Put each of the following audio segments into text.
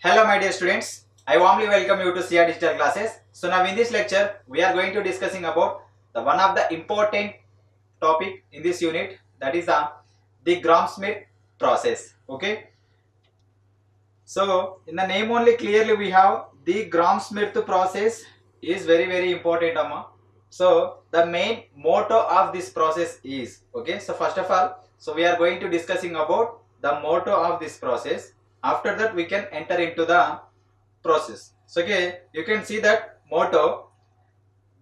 Hello my dear students, I warmly welcome you to CR Digital Classes. So now in this lecture, we are going to discussing about the one of the important topic in this unit, that is the Gram-Schmidt process. Okay. So in the name only clearly we have the Gram-Schmidt process is very important, Amma. So the main motto of this process is, okay, so first of all, so we are going to discussing about the motto of this process. After that we can enter into the process. So okay, you can see that motto.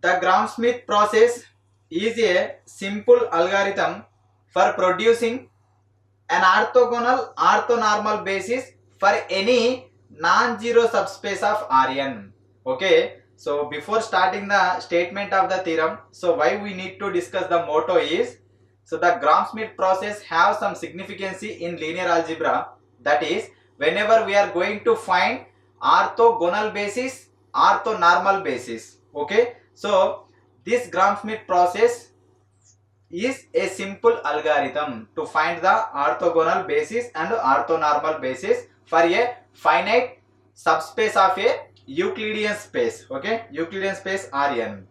The Gram-Schmidt process is a simple algorithm for producing an orthogonal orthonormal basis for any non-zero subspace of Rn. Okay, so before starting the statement of the theorem, so why we need to discuss the motto is, so the Gram-Schmidt process have some significance in linear algebra. That is, whenever we are going to find orthogonal basis, orthonormal basis. Okay, so this Gram-Schmidt process is a simple algorithm to find the orthogonal basis and orthonormal basis for a finite subspace of a Euclidean space. Okay, Euclidean space Rn.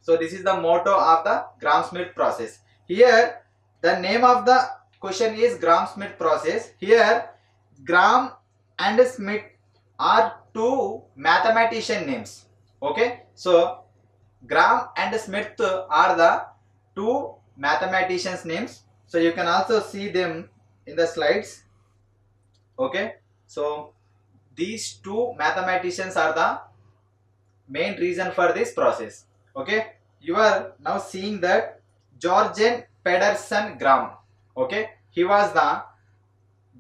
So this is the motto of the Gram-Schmidt process. Here the name of the question is Gram-Schmidt process. Here Gram and Schmidt are two mathematician names. Okay, so Gram and Schmidt are the two mathematicians names. So you can also see them in the slides. Okay, so these two mathematicians are the main reason for this process. Okay, you are now seeing that Georgen Pedersen Gram. Okay, he was the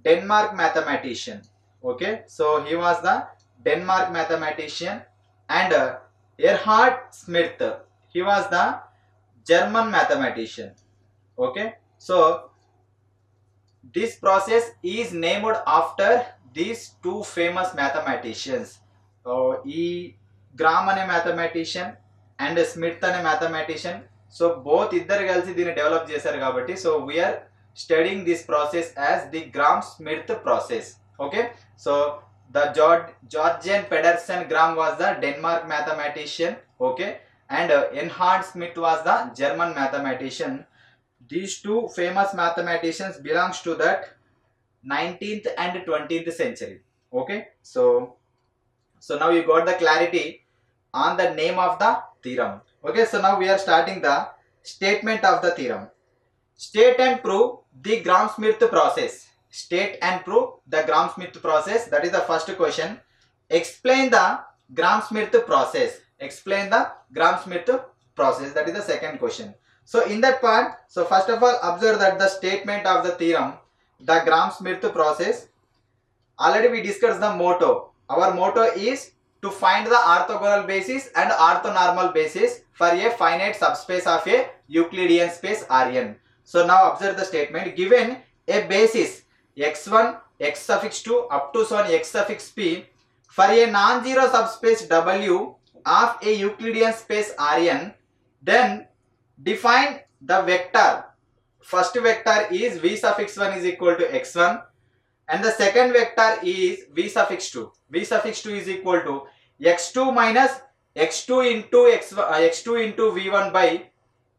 Denmark mathematician. Okay, so he was the Denmark mathematician, and Erhard Schmidt, he was the German mathematician. Okay, so this process is named after these two famous mathematicians. Gram ane mathematician and Schmidt ane mathematician. So both ఇద్దరు కలిసి దీన్ని develop చేశారు కాబట్టి, so we are studying this process as the Gram-Schmidt process. Okay, so the Georgen Pedersen Gram was the Denmark mathematician. Okay, and Erhard Schmidt was the German mathematician. These two famous mathematicians belongs to that 19th and 20th century. Okay, so now you got the clarity on the name of the theorem. Okay, so now we are starting the statement of the theorem. State and prove the Gram-Schmidt process. State and prove the Gram-Schmidt process. That is the first question. Explain the Gram-Schmidt process. Explain the Gram-Schmidt process. That is the second question. So in that part, so first of all observe that the statement of the theorem, the Gram-Schmidt process, already we discussed the motto. Our motto is to find the orthogonal basis and orthonormal basis for a finite subspace of a Euclidean space Rn. So now observe the statement. Given a basis x1, x suffix 2 up to so on x suffix p for a non-zero subspace W of a Euclidean space Rn, then define the vector. First vector is v suffix 1 is equal to x1, and the second vector is v suffix 2. V suffix 2 is equal to x2 minus x2 into x2 into v1 by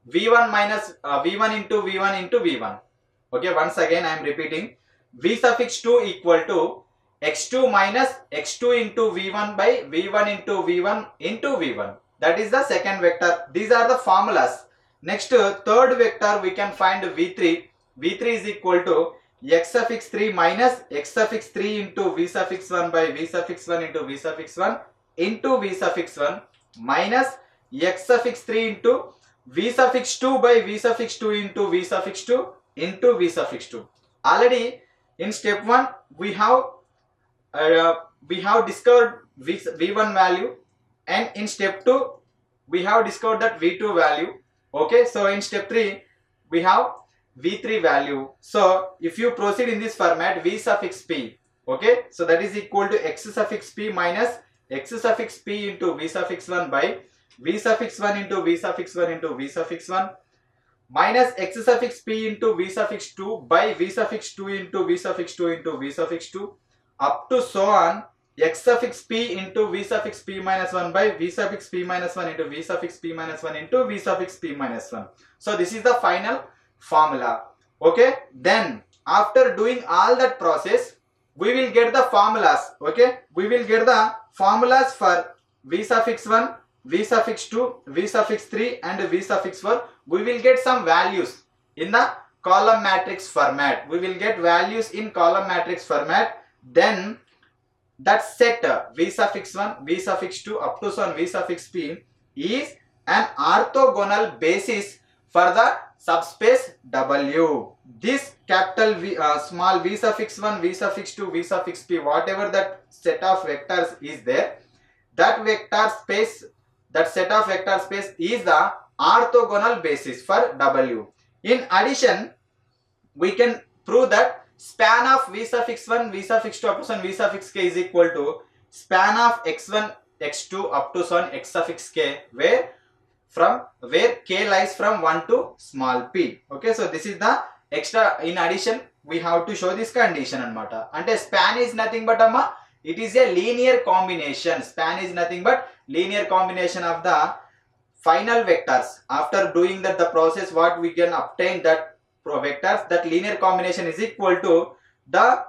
v1 minus v1 into v1 into v1. Okay, once again I am repeating. V suffix 2 equal to x2 minus x2 into v1 by v1 into v1 into v1. That is the second vector. These are the formulas. Next, third vector we can find v3. v3 is equal to x suffix 3 minus x suffix 3 into v suffix 1 by v suffix 1 into v suffix 1 into v suffix 1 minus x suffix 3 into v suffix 2 by v suffix 2 into v suffix 2 into v suffix 2. Already in step 1 we have discovered v1 value, and in step 2 we have discovered that v2 value. Okay, so in step 3 we have v3 value. So if you proceed in this format, v suffix p, okay, so that is equal to x suffix p minus x suffix p into v suffix 1 by v suffix 1 into v suffix 1 into v suffix 1 minus x suffix p into v suffix 2 by v suffix 2 into v suffix 2 into v suffix 2 up to so on x suffix p into v suffix p minus 1 by v suffix p minus 1 into v suffix p minus 1 into v suffix p minus 1. So this is the final formula. Okay, then after doing all that process, we will get the formulas. Okay, we will get the formulas for v suffix 1, v suffix 2, v suffix 3 and v suffix 4. We will get some values in the column matrix format. We will get values in column matrix format. Then that set v suffix 1, v suffix 2 up to son v suffix p is an orthogonal basis for the subspace W. This capital V, small v suffix 1, v suffix 2, v suffix p, whatever that set of vectors is there, that vector space, that set of vector space is the orthogonal basis for W. In addition, we can prove that span of v suffix 1, v suffix 2 up to son v suffix k is equal to span of x1, x2 up to son x suffix k, where k lies from 1 to small p. Okay, so this is the extra. In addition, we have to show this condition anamata. And span is nothing but it is a linear combination. Span is nothing but linear combination of the final vectors. After doing that the process, what we can obtain that vectors, that linear combination is equal to the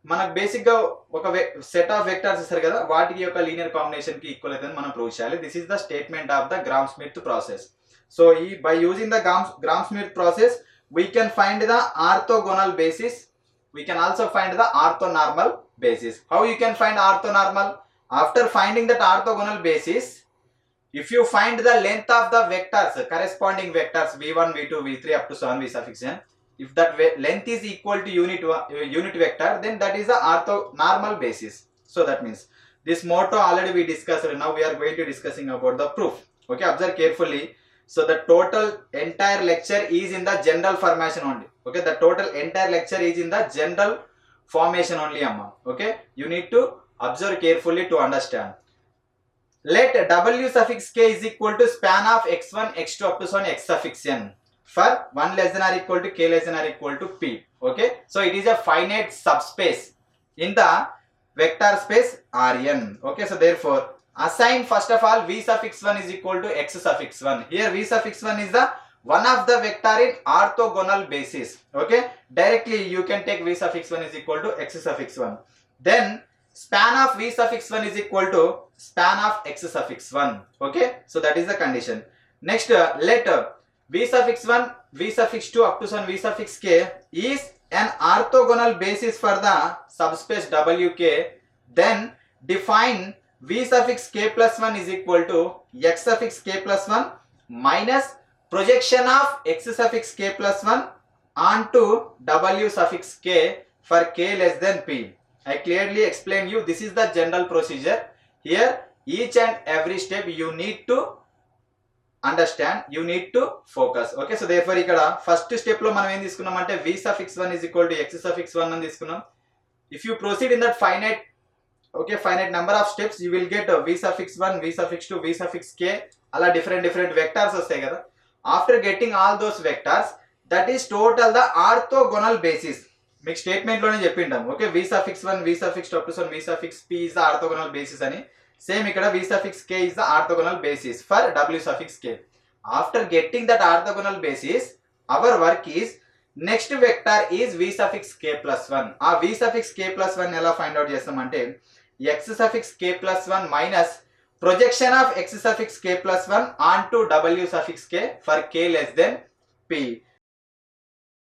మనకు basic గా ఒక set of vectors ఇస్తారు కదా, వాటికి యొక్క linear combination కి equal అవుతుందని మనం ప్రూవ్ చేయాలి. This is the statement of the Gram-Schmidt process. So ఈ by using the Gram-Schmidt process we can find the orthogonal basis. We can also find the orthonormal basis. How you can find orthonormal? After finding that orthogonal basis, if you find the length of the vectors, corresponding vectors v1, v2, v3 up to so on v suffix n, if that length is equal to unit vector, then that is the orthonormal basis. So that means this motto already we discussed. Now we are going to discussing about the proof. Okay, observe carefully. So the total entire lecture is in the general formation only. Okay, the total entire lecture is in the general formation only, amma. Okay, you need to observe carefully to understand. Let w suffix k is equal to span of x1, x2 up to so on x suffix n for 1 less than or equal to k less than or equal to p. Okay, so it is a finite subspace in the vector space Rn. Okay, so therefore assign first of all v suffix 1 is equal to x suffix 1. Here v suffix 1 is the one of the vector in orthogonal basis. Okay, directly you can take v suffix 1 is equal to x suffix 1. Then span of v suffix 1 is equal to span of x suffix 1. Okay, so that is the condition. Next, let v suffix 1, v suffix 2 up to son v suffix k is an orthogonal basis for the subspace Wk. Then define v suffix k plus 1 is equal to x suffix k plus 1 minus projection of x suffix k plus 1 onto w suffix k for k less than p. I clearly explained you, this is the general procedure. Here each and every step you need to understand, you need to focus. Okay, so therefore ikkada first step lo manam em తీసుకున్నాం అంటే v suffix 1 is equal to x suffix 1 అని తీసుకున్నాం. If you proceed in that finite, okay, finite number of steps, you will get v suffix 1, v suffix 2, v suffix k, అలా different vectors వస్తాయి కదా. After getting all those vectors, that is total the orthogonal basis. మీకు statement లోనే చెప్పింటాం. Okay, v suffix 1, v suffix 2 up to v suffix p is the orthogonal basis అని. Same ikkada v suffix k is the orthogonal basis for w suffix k. After getting that orthogonal basis, our work is next vector is v suffix k plus 1. ఆ v suffix k plus 1 ఎలా find out చేస్తామంటే x suffix k plus 1 minus projection of x suffix k plus 1 onto w suffix k for k less than p.